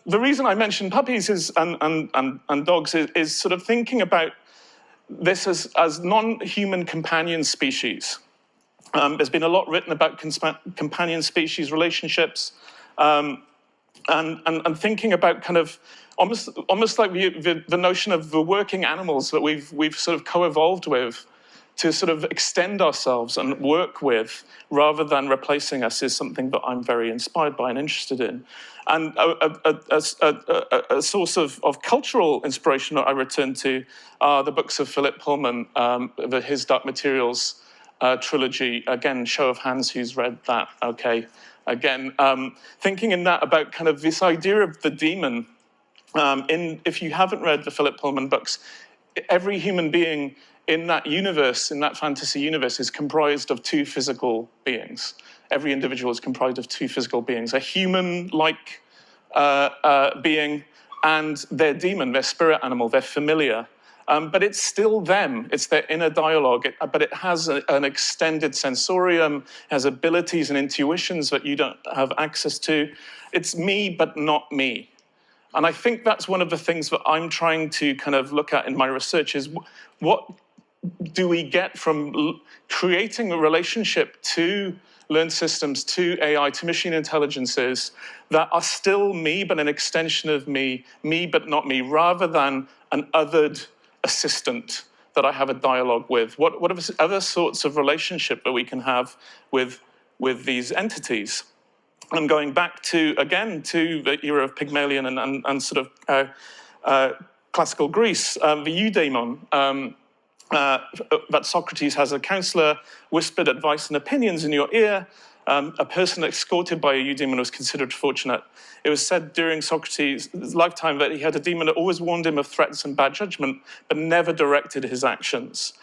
the reason I mentioned puppies and dogs is sort of thinking about this as non-human companion species. There's been a lot written about companion species relationships, and thinking about kind of almost like the notion of the working animals that we've sort of co-evolved with to sort of extend ourselves and work with rather than replacing us is something that I'm very inspired by and interested in. And a source of cultural inspiration that I return to are the books of Philip Pullman, his Dark Materials trilogy. Again, show of hands who's read that, okay. Again, thinking in that about kind of this idea of the demon. If you haven't read the Philip Pullman books, every human being in that universe, in that fantasy universe, is comprised of two physical beings. Every individual is comprised of two physical beings, a human-like being and their demon, their spirit animal, their familiar. But it's still them. It's their inner dialogue, but it has an extended sensorium, has abilities and intuitions that you don't have access to. It's me, but not me. And I think that's one of the things that I'm trying to kind of look at in my research is what do we get from creating a relationship to learned systems, to AI, to machine intelligences that are still me, but an extension of me, but not me, rather than an othered assistant that I have a dialogue with? What are the other sorts of relationship that we can have with these entities? And going back to, again, to the era of Pygmalion and sort of classical Greece, the Eudaemon, that Socrates has a counselor, whispered advice and opinions in your ear. A person escorted by a Eudaemon was considered fortunate. It was said during Socrates' lifetime that he had a demon that always warned him of threats and bad judgment, but never directed his actions.